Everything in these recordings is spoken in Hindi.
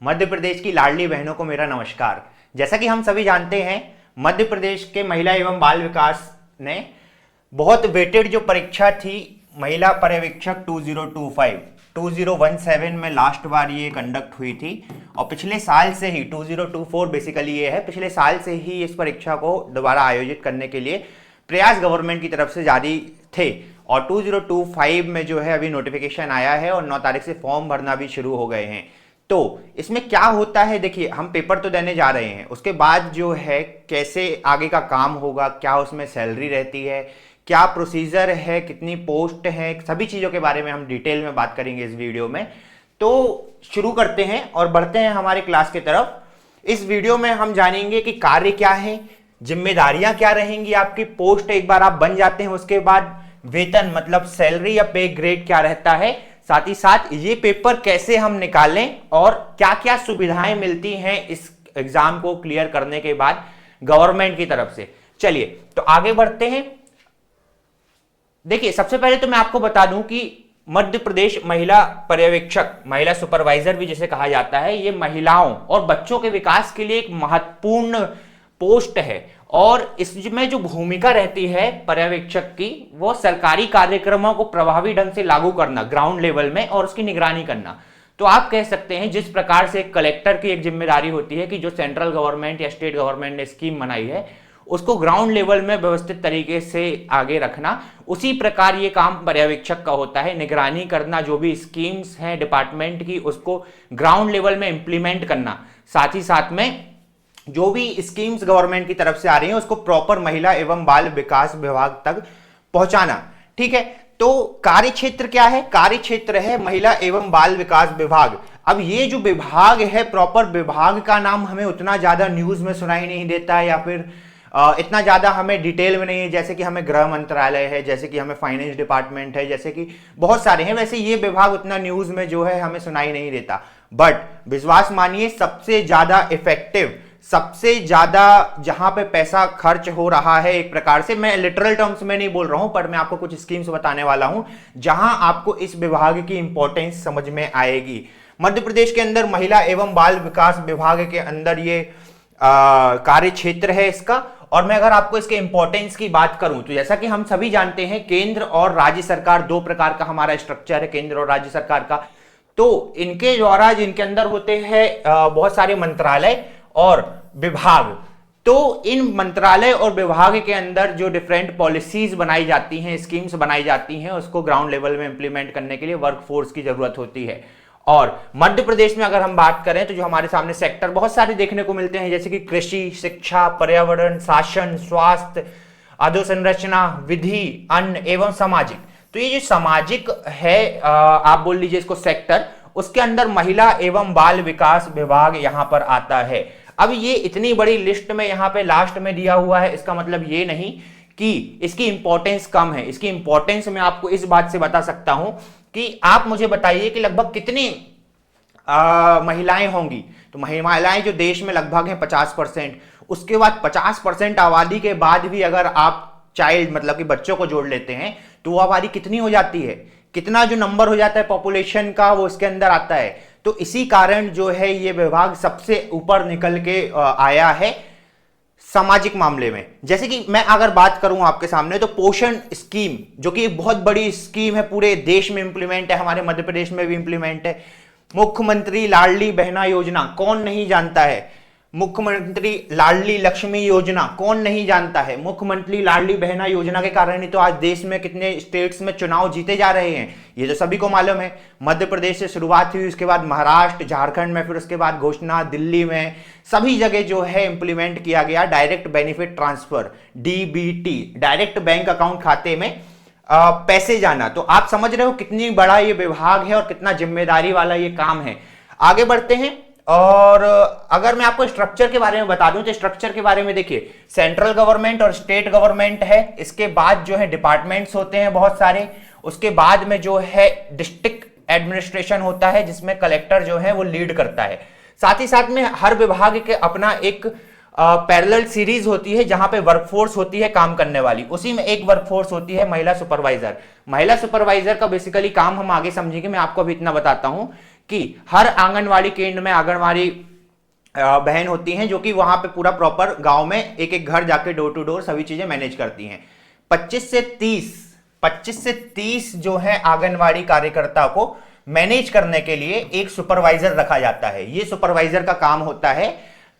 मध्य प्रदेश की लाडली बहनों को मेरा नमस्कार। जैसा कि हम सभी जानते हैं, मध्य प्रदेश के महिला एवं बाल विकास ने बहुत वेटेड जो परीक्षा थी महिला पर्यवेक्षक 2017 में लास्ट बार ये कंडक्ट हुई थी और पिछले साल से ही 2024 बेसिकली ये है, पिछले साल से ही इस परीक्षा को दोबारा आयोजित करने के लिए प्रयास गवर्नमेंट की तरफ से जारी थे और 2025 में जो है अभी नोटिफिकेशन आया है और 9 तारीख से फॉर्म भरना भी शुरू हो गए हैं। तो इसमें क्या होता है, देखिए हम पेपर तो देने जा रहे हैं, उसके बाद जो है कैसे आगे का काम होगा, क्या उसमें सैलरी रहती है, क्या प्रोसीजर है, कितनी पोस्ट है, सभी चीज़ों के बारे में हम डिटेल में बात करेंगे इस वीडियो में। तो शुरू करते हैं और बढ़ते हैं हमारे क्लास की तरफ। इस वीडियो में हम जानेंगे कि कार्य क्या है, जिम्मेदारियां क्या रहेंगी, आपकी पोस्ट एक बार आप बन जाते हैं उसके बाद वेतन मतलब सैलरी या पे ग्रेड क्या रहता है, साथ ही साथ ये पेपर कैसे हम निकालें और क्या क्या सुविधाएं मिलती हैं इस एग्जाम को क्लियर करने के बाद गवर्नमेंट की तरफ से। चलिए तो आगे बढ़ते हैं। देखिए सबसे पहले तो मैं आपको बता दूं कि मध्य प्रदेश महिला पर्यवेक्षक, महिला सुपरवाइजर भी जिसे कहा जाता है, ये महिलाओं और बच्चों के विकास के लिए एक महत्वपूर्ण पोस्ट है और इसमें जो भूमिका रहती है पर्यवेक्षक की, वो सरकारी कार्यक्रमों को प्रभावी ढंग से लागू करना ग्राउंड लेवल में और उसकी निगरानी करना। तो आप कह सकते हैं जिस प्रकार से कलेक्टर की एक जिम्मेदारी होती है कि जो सेंट्रल गवर्नमेंट या स्टेट गवर्नमेंट ने स्कीम बनाई है उसको ग्राउंड लेवल में व्यवस्थित तरीके से आगे रखना, उसी प्रकार ये काम पर्यवेक्षक का होता है। निगरानी करना, जो भी स्कीम्स हैं डिपार्टमेंट की उसको ग्राउंड लेवल में इंप्लीमेंट करना, साथ ही साथ में जो भी स्कीम्स गवर्नमेंट की तरफ से आ रही हैं उसको प्रॉपर महिला एवं बाल विकास विभाग तक पहुंचाना। ठीक है, तो कार्य क्षेत्र क्या है? कार्य क्षेत्र है महिला एवं बाल विकास विभाग। अब ये जो विभाग है, प्रॉपर विभाग का नाम हमें उतना ज्यादा न्यूज में सुनाई नहीं देता है या फिर इतना ज्यादा हमें डिटेल में नहीं है, जैसे कि हमें गृह मंत्रालय है, जैसे कि हमें फाइनेंस डिपार्टमेंट है, जैसे कि बहुत सारे हैं, वैसे ये विभाग उतना न्यूज में जो है हमें सुनाई नहीं देता। बट विश्वास मानिए सबसे ज्यादा इफेक्टिव, सबसे ज्यादा जहां पे पैसा खर्च हो रहा है, एक प्रकार से मैं लिटरल टर्म्स में नहीं बोल रहा हूं पर मैं आपको कुछ स्कीम्स बताने वाला हूं जहां आपको इस विभाग की इंपॉर्टेंस समझ में आएगी। मध्य प्रदेश के अंदर महिला एवं बाल विकास विभाग के अंदर ये कार्य क्षेत्र है इसका। और मैं अगर आपको इसके इंपॉर्टेंस की बात करूं तो जैसा कि हम सभी जानते हैं केंद्र और राज्य सरकार, दो प्रकार का हमारा स्ट्रक्चर है केंद्र और राज्य सरकार का। तो इनके द्वारा जिनके अंदर होते हैं बहुत सारे मंत्रालय और विभाग, तो इन मंत्रालय और विभाग के अंदर जो डिफरेंट पॉलिसीज बनाई जाती हैं, स्कीम्स बनाई जाती हैं, उसको ग्राउंड लेवल में इंप्लीमेंट करने के लिए वर्कफोर्स की जरूरत होती है। और मध्य प्रदेश में अगर हम बात करें तो जो हमारे सामने सेक्टर बहुत सारे देखने को मिलते हैं, जैसे कि कृषि, शिक्षा, पर्यावरण, शासन, स्वास्थ्य, अधोसंरचना, विधि, अन्न एवं सामाजिक। तो ये जो सामाजिक है आप बोल लीजिए इसको सेक्टर, उसके अंदर महिला एवं बाल विकास विभाग यहां पर आता है। अब ये इतनी बड़ी लिस्ट में यहां पे लास्ट में दिया हुआ है, इसका मतलब ये नहीं कि इसकी इंपॉर्टेंस कम है। इसकी इंपॉर्टेंस मैं आपको इस बात से बता सकता हूं कि आप मुझे बताइए कि लगभग कितनी महिलाएं होंगी। तो महिलाएं जो देश में लगभग हैं 50%, उसके बाद 50% आबादी के बाद भी अगर आप चाइल्ड मतलब कि बच्चों को जोड़ लेते हैं तो वो आबादी कितनी हो जाती है, कितना जो नंबर हो जाता है पॉपुलेशन का वो इसके अंदर आता है। तो इसी कारण जो है ये विभाग सबसे ऊपर निकल के आया है सामाजिक मामले में। जैसे कि मैं अगर बात करूं आपके सामने तो पोषण स्कीम, जो कि एक बहुत बड़ी स्कीम है, पूरे देश में इंप्लीमेंट है, हमारे मध्य प्रदेश में भी इंप्लीमेंट है। मुख्यमंत्री लाडली बहना योजना कौन नहीं जानता है, मुख्यमंत्री लाडली लक्ष्मी योजना कौन नहीं जानता है। मुख्यमंत्री लाडली बहना योजना के कारण ही तो आज देश में कितने स्टेट्स में चुनाव जीते जा रहे हैं, ये तो सभी को मालूम है। मध्य प्रदेश से शुरुआत हुई, उसके बाद महाराष्ट्र, झारखंड में, फिर उसके बाद घोषणा दिल्ली में, सभी जगह जो है इंप्लीमेंट किया गया direct benefit transfer, DBT, direct bank account खाते में पैसे जाना। तो आप समझ रहे हो कितनी बड़ा ये विभाग है और कितना जिम्मेदारी वाला ये काम है। आगे बढ़ते हैं और अगर मैं आपको स्ट्रक्चर के बारे में बता दूं तो स्ट्रक्चर के बारे में देखिए, सेंट्रल गवर्नमेंट और स्टेट गवर्नमेंट है, इसके बाद जो है डिपार्टमेंट्स होते हैं बहुत सारे, उसके बाद में जो है डिस्ट्रिक्ट एडमिनिस्ट्रेशन होता है जिसमें कलेक्टर जो है वो लीड करता है। साथ ही साथ में हर विभाग के अपना एक पैरेलल सीरीज होती है जहां पे वर्कफोर्स होती है काम करने वाली, उसी में एक वर्कफोर्स होती है महिला सुपरवाइजर। महिला सुपरवाइजर का बेसिकली काम हम आगे समझेंगे, मैं आपको अभी इतना बताता हूं कि हर आंगनवाड़ी केंद्र में आंगनवाड़ी बहन होती हैं जो कि वहां पे पूरा प्रॉपर गांव में एक एक घर जाके डोर टू डोर सभी चीजें मैनेज करती हैं। 25 से 30 जो है आंगनवाड़ी कार्यकर्ता को मैनेज करने के लिए एक सुपरवाइजर रखा जाता है। ये सुपरवाइजर का काम होता है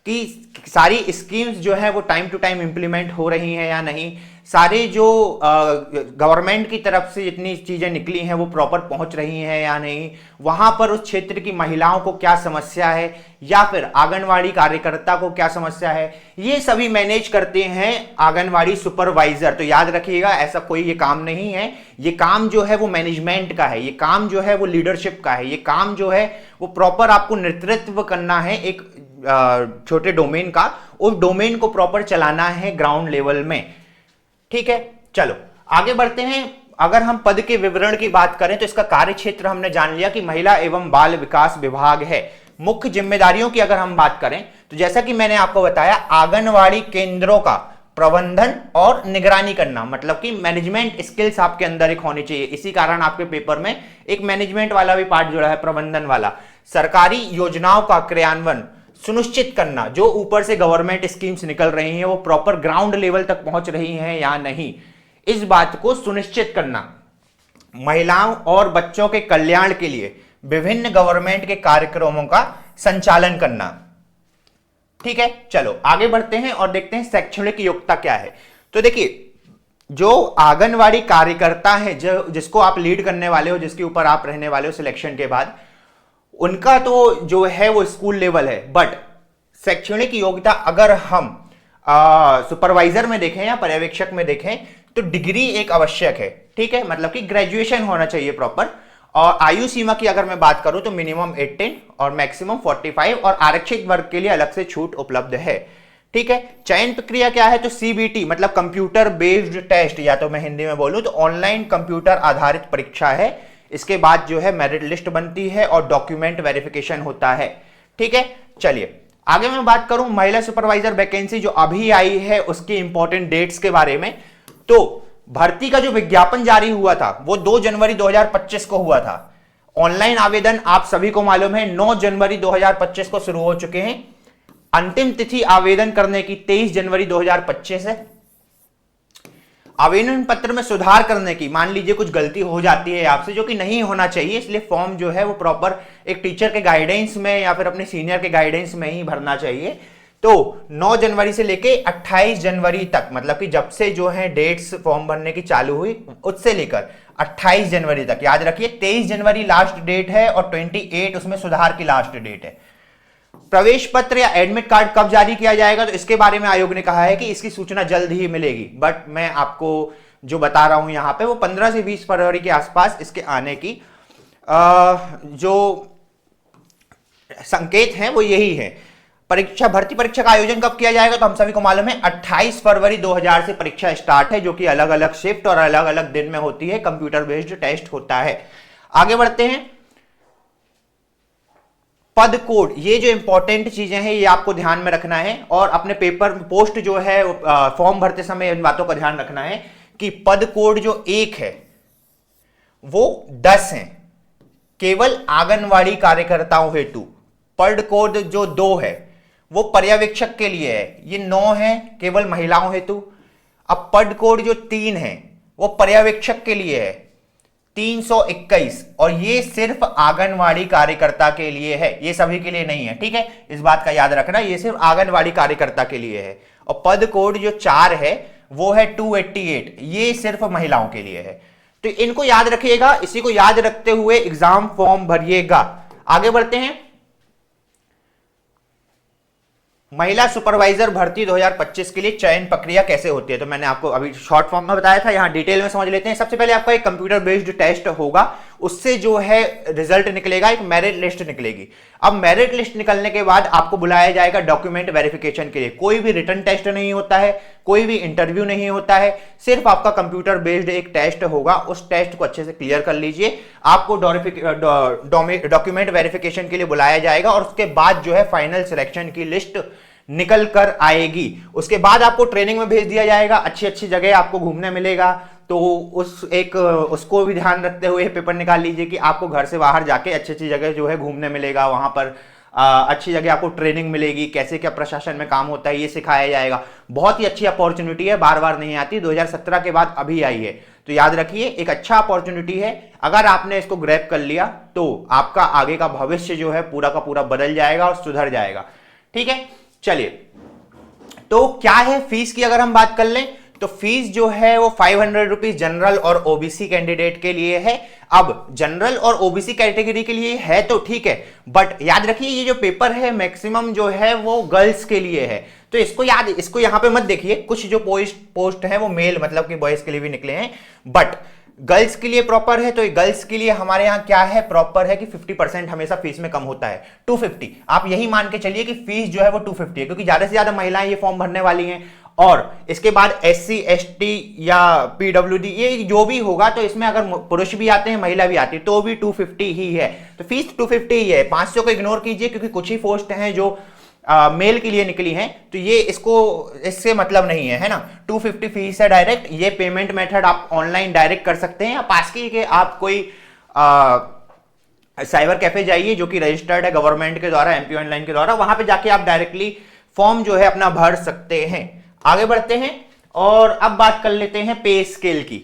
कि सारी स्कीम्स जो है वो टाइम टू टाइम इंप्लीमेंट हो रही हैं या नहीं, सारे जो गवर्नमेंट की तरफ से जितनी चीजें निकली हैं वो प्रॉपर पहुंच रही हैं या नहीं, वहां पर उस क्षेत्र की महिलाओं को क्या समस्या है या फिर आंगनवाड़ी कार्यकर्ता को क्या समस्या है, ये सभी मैनेज करते हैं आंगनवाड़ी सुपरवाइजर। तो याद रखिएगा, ऐसा कोई ये काम नहीं है, ये काम जो है वो मैनेजमेंट का है, ये काम जो है वो लीडरशिप का है, ये काम जो है वो प्रॉपर आपको नेतृत्व करना है एक छोटे डोमेन का, उस डोमेन को प्रॉपर चलाना है ग्राउंड लेवल में। ठीक है, चलो आगे बढ़ते हैं। अगर हम पद के विवरण की बात करें तो इसका कार्य क्षेत्र हमने जान लिया कि महिला एवं बाल विकास विभाग है। मुख्य जिम्मेदारियों की अगर हम बात करें तो जैसा कि मैंने आपको बताया, आंगनवाड़ी केंद्रों का प्रबंधन और निगरानी करना, मतलब कि मैनेजमेंट स्किल्स आपके अंदर एक होनी चाहिए। इसी कारण आपके पेपर में एक मैनेजमेंट वाला भी पार्ट जुड़ा है, प्रबंधन वाला। सरकारी योजनाओं का क्रियान्वयन सुनिश्चित करना, जो ऊपर से गवर्नमेंट स्कीम्स निकल रही हैं वो प्रॉपर ग्राउंड लेवल तक पहुंच रही हैं या नहीं, इस बात को सुनिश्चित करना। महिलाओं और बच्चों के कल्याण के लिए विभिन्न गवर्नमेंट के कार्यक्रमों का संचालन करना। ठीक है, चलो आगे बढ़ते हैं और देखते हैं शैक्षणिक योग्यता क्या है। तो देखिए, जो आंगनवाड़ी कार्यकर्ता है, जो जिसको आप लीड करने वाले हो, जिसके ऊपर आप रहने वाले हो सिलेक्शन के बाद, उनका तो जो है वो स्कूल लेवल है, बट शैक्षणिक योग्यता अगर हम सुपरवाइजर में देखें या पर्यवेक्षक में देखें तो डिग्री एक आवश्यक है। ठीक है, मतलब कि ग्रेजुएशन होना चाहिए प्रॉपर। और आयु सीमा की अगर मैं बात करूं तो मिनिमम 18 और मैक्सिमम 45, और आरक्षित वर्ग के लिए अलग से छूट उपलब्ध है। ठीक है, चयन प्रक्रिया क्या है, तो सीबीटी मतलब कंप्यूटर बेस्ड टेस्ट, या तो मैं हिंदी में बोलूं तो ऑनलाइन कंप्यूटर आधारित परीक्षा है। इसके बाद जो है मेरिट लिस्ट बनती है और डॉक्यूमेंट वेरिफिकेशन होता है। ठीक है, चलिए आगे मैं बात करूं महिला सुपरवाइजर वैकेंसी जो अभी आई है उसकी इंपॉर्टेंट डेट्स के बारे में। तो भर्ती का जो विज्ञापन जारी हुआ था वो 2 जनवरी 2025 को हुआ था। ऑनलाइन आवेदन आप सभी को मालूम है 9 जनवरी 2025 को शुरू हो चुके हैं। अंतिम तिथि आवेदन करने की 23 जनवरी 2025 है। आवेदन पत्र में सुधार करने की, मान लीजिए कुछ गलती हो जाती है आपसे, जो कि नहीं होना चाहिए, इसलिए फॉर्म जो है वो प्रॉपर एक टीचर के गाइडेंस में या फिर अपने सीनियर के गाइडेंस में ही भरना चाहिए। तो 9 जनवरी से लेके 28 जनवरी तक, मतलब कि जब से जो है डेट्स फॉर्म भरने की चालू हुई उससे लेकर 28 जनवरी तक, याद रखिए 23 जनवरी लास्ट डेट है और 28 उसमें सुधार की लास्ट डेट है। प्रवेश पत्र या एडमिट कार्ड कब जारी किया जाएगा, तो इसके बारे में आयोग ने कहा है कि इसकी सूचना जल्द ही मिलेगी, बट मैं आपको जो बता रहा हूं यहां पे वो 15 से 20 फरवरी के आसपास इसके आने की जो संकेत हैं वो यही है। भर्ती परीक्षा का आयोजन कब किया जाएगा, तो हम सभी को मालूम है 28 फरवरी 2000 से परीक्षा स्टार्ट है, जो कि अलग अलग शिफ्ट और अलग अलग दिन में होती है, कंप्यूटर बेस्ड टेस्ट होता है। आगे बढ़ते हैं, पद कोड, ये जो इंपॉर्टेंट चीजें हैं ये आपको ध्यान में रखना है और अपने पेपर पोस्ट जो है फॉर्म भरते समय इन बातों का ध्यान रखना है कि पद कोड जो 1 है वो 10 है केवल आंगनवाड़ी कार्यकर्ताओं हेतु। पद कोड जो 2 है वो पर्यवेक्षक के लिए है, ये 9 है केवल महिलाओं हेतु। अब पद कोड जो 3 है वो पर्यवेक्षक के लिए है 321, और ये सिर्फ आंगनवाड़ी कार्यकर्ता के लिए है, ये सभी के लिए नहीं है। ठीक है, इस बात का याद रखना, ये सिर्फ आंगनवाड़ी कार्यकर्ता के लिए है। और पद कोड जो 4 है वो है 288, ये सिर्फ महिलाओं के लिए है। तो इनको याद रखिएगा, इसी को याद रखते हुए एग्जाम फॉर्म भरिएगा। आगे बढ़ते हैं, महिला सुपरवाइजर भर्ती 2025 के लिए चयन प्रक्रिया कैसे होती है, तो मैंने आपको अभी शॉर्ट फॉर्म में बताया था, यहां डिटेल में समझ लेते हैं। सबसे पहले आपका एक कंप्यूटर बेस्ड टेस्ट होगा, उससे जो है रिजल्ट निकलेगा, एक मेरिट लिस्ट निकलेगी। अब मेरिट लिस्ट निकलने के बाद आपको बुलाया जाएगा डॉक्यूमेंट वेरिफिकेशन के लिए। कोई भी रिटन टेस्ट नहीं होता है, कोई भी इंटरव्यू नहीं होता है, सिर्फ आपका कंप्यूटर बेस्ड एक टेस्ट होगा। उस टेस्ट को अच्छे से क्लियर कर लीजिए, आपको डॉक्यूमेंट वेरिफिकेशन के लिए बुलाया जाएगा और उसके बाद जो है फाइनल सिलेक्शन की लिस्ट निकल कर आएगी। उसके बाद आपको ट्रेनिंग में भेज दिया जाएगा, अच्छी अच्छी जगह आपको घूमने मिलेगा, तो उसको भी ध्यान रखते हुए पेपर निकाल लीजिए कि आपको घर से बाहर जाके अच्छी अच्छी जगह जो है घूमने मिलेगा, वहां पर अच्छी जगह आपको ट्रेनिंग मिलेगी, कैसे क्या प्रशासन में काम होता है ये सिखाया जाएगा। बहुत ही अच्छी अपॉर्चुनिटी है, बार बार नहीं आती, 2017 के बाद अभी आई है। तो याद रखिए एक अच्छा अपॉर्चुनिटी है, अगर आपने इसको ग्रैब कर लिया तो आपका आगे का भविष्य जो है पूरा का पूरा बदल जाएगा और सुधर जाएगा। ठीक है, चलिए तो क्या है फीस की अगर हम बात कर लें तो फीस जो है वो 500 रुपीज जनरल और ओबीसी कैंडिडेट के लिए है। अब जनरल और ओबीसी कैटेगरी के लिए है तो ठीक है, बट याद रखिए ये जो पेपर है मैक्सिमम जो है वो गर्ल्स के लिए है, तो इसको यहां पे मत देखिए। कुछ जो पोस्ट है वो मेल मतलब कि बॉयज के लिए भी निकले हैं, बट गर्ल्स के लिए प्रॉपर है। तो गर्ल्स के लिए हमारे यहां क्या है, प्रॉपर है कि 50% हमेशा फीस में कम होता है, 250। आप यही मान के चलिए कि फीस जो है वो 250 है, क्योंकि ज्यादा से ज्यादा महिलाएं ये फॉर्म भरने वाली हैं। और इसके बाद SC ST या PWD ये जो भी होगा, तो इसमें अगर पुरुष भी आते हैं महिला भी आती है तो भी 250 ही है। तो फीस 250 ही है, 500 को इग्नोर कीजिए क्योंकि कुछ ही पोस्ट हैं जो मेल के लिए निकली हैं, तो ये इससे मतलब नहीं है ना। 250 फीस है डायरेक्ट। ये पेमेंट मेथड आप ऑनलाइन डायरेक्ट कर सकते हैं, या पास के आप कोई साइबर कैफे जाइए जो कि रजिस्टर्ड है गवर्नमेंट के द्वारा, MP ऑनलाइन के द्वारा, वहां पे जाके आप डायरेक्टली फॉर्म जो है अपना भर सकते हैं। आगे बढ़ते हैं और अब बात कर लेते हैं पे स्केल की।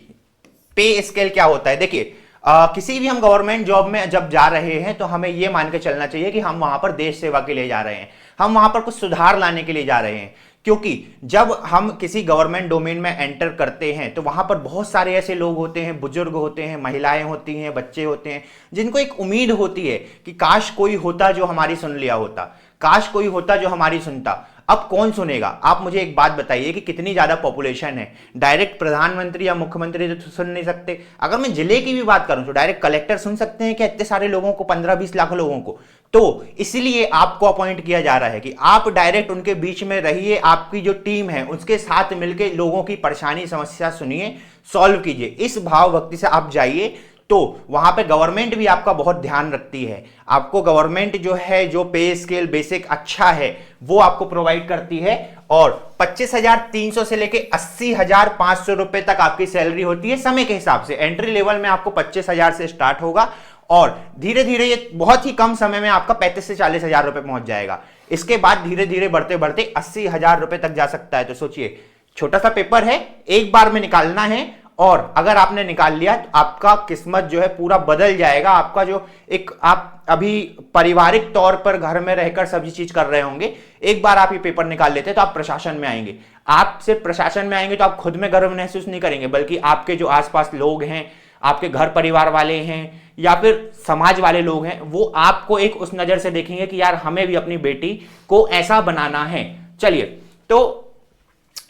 पे स्केल क्या होता है, देखिए किसी भी हम गवर्नमेंट जॉब में जब जा रहे हैं तो हमें यह मान के चलना चाहिए कि हम वहां पर देश सेवा के लिए जा रहे हैं, हम वहां पर कुछ सुधार लाने के लिए जा रहे हैं। क्योंकि जब हम किसी गवर्नमेंट डोमेन में एंटर करते हैं तो वहां पर बहुत सारे ऐसे लोग होते हैं, बुजुर्ग होते हैं, महिलाएं होती हैं, बच्चे होते हैं, जिनको एक उम्मीद होती है कि काश कोई होता जो हमारी सुन लिया होता, काश कोई होता जो हमारी सुनता। अब कौन सुनेगा? आप मुझे एक बात बताइए कि कितनी ज्यादा पॉपुलेशन है, डायरेक्ट प्रधानमंत्री या मुख्यमंत्री तो सुन नहीं सकते। अगर मैं जिले की भी बात करूं तो डायरेक्ट कलेक्टर सुन सकते हैं क्या इतने सारे लोगों को, 15-20 लाख लोगों को? तो इसलिए आपको अपॉइंट किया जा रहा है कि आप डायरेक्ट उनके बीच में रहिए, आपकी जो टीम है उसके साथ मिलकर लोगों की परेशानी समस्या सुनिए, सॉल्व कीजिए। इस भाव भक्ति से आप जाइए तो वहां पे गवर्नमेंट भी आपका बहुत ध्यान रखती है। आपको गवर्नमेंट जो है जो पे स्केल बेसिक अच्छा है वो आपको प्रोवाइड करती है, और 25,300 से लेके 80,500 रुपए तक आपकी सैलरी होती है समय के हिसाब से। एंट्री लेवल में आपको 25,000 से स्टार्ट होगा और धीरे धीरे ये बहुत ही कम समय में आपका 35 से 40,000 रुपए पहुंच जाएगा। इसके बाद धीरे धीरे बढ़ते बढ़ते 80,000 रुपए तक जा सकता है। तो सोचिए, छोटा सा पेपर है, एक बार में निकालना है, और अगर आपने निकाल लिया तो आपका किस्मत जो है पूरा बदल जाएगा। आपका जो एक आप अभी पारिवारिक तौर पर घर में रहकर सभी चीज कर रहे होंगे, एक बार आप ये पेपर निकाल लेते तो आप प्रशासन में आएंगे। आप सिर्फ प्रशासन में आएंगे तो आप खुद में गर्व महसूस नहीं करेंगे, बल्कि आपके जो आसपास लोग हैं, आपके घर परिवार वाले हैं या फिर समाज वाले लोग हैं, वो आपको एक उस नजर से देखेंगे कि यार हमें भी अपनी बेटी को ऐसा बनाना है। चलिए, तो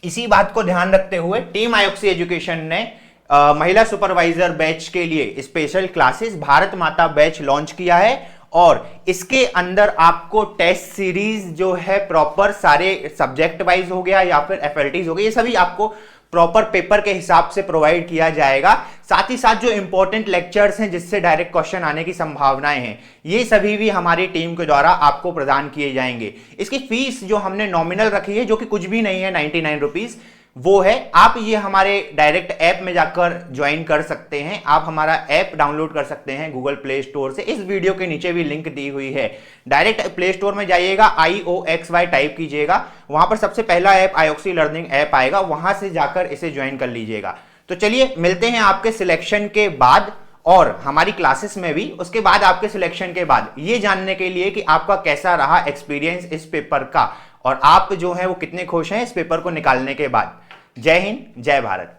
इसी बात को ध्यान रखते हुए टीम आयोक्सी एजुकेशन ने महिला सुपरवाइजर बैच के लिए स्पेशल क्लासेस भारत माता बैच लॉन्च किया है, और इसके अंदर आपको टेस्ट सीरीज जो है प्रॉपर सारे सब्जेक्ट वाइज हो गया या फिर FLTs हो गए, ये सभी आपको प्रॉपर पेपर के हिसाब से प्रोवाइड किया जाएगा। साथ ही साथ जो इंपॉर्टेंट लेक्चर्स हैं जिससे डायरेक्ट क्वेश्चन आने की संभावनाएं हैं, ये सभी भी हमारी टीम के द्वारा आपको प्रदान किए जाएंगे। इसकी फीस जो हमने नॉमिनल रखी है, जो कि कुछ भी नहीं है, 99 रुपीज, वो है। आप ये हमारे डायरेक्ट ऐप में जाकर ज्वाइन कर सकते हैं। आप हमारा ऐप डाउनलोड कर सकते हैं गूगल प्ले स्टोर से, इस वीडियो के नीचे भी लिंक दी हुई है। डायरेक्ट प्ले स्टोर में जाइएगा, IOXY टाइप कीजिएगा, वहां पर सबसे पहला ऐप आयोक्सी लर्निंग ऐप आएगा, वहां से जाकर इसे ज्वाइन कर लीजिएगा। तो चलिए मिलते हैं आपके सिलेक्शन के बाद और हमारी क्लासेस में भी। उसके बाद आपके सिलेक्शन के बाद ये जानने के लिए कि आपका कैसा रहा एक्सपीरियंस इस पेपर का, और आप जो है वो कितने खुश हैं इस पेपर को निकालने के बाद। जय हिंद, जय भारत।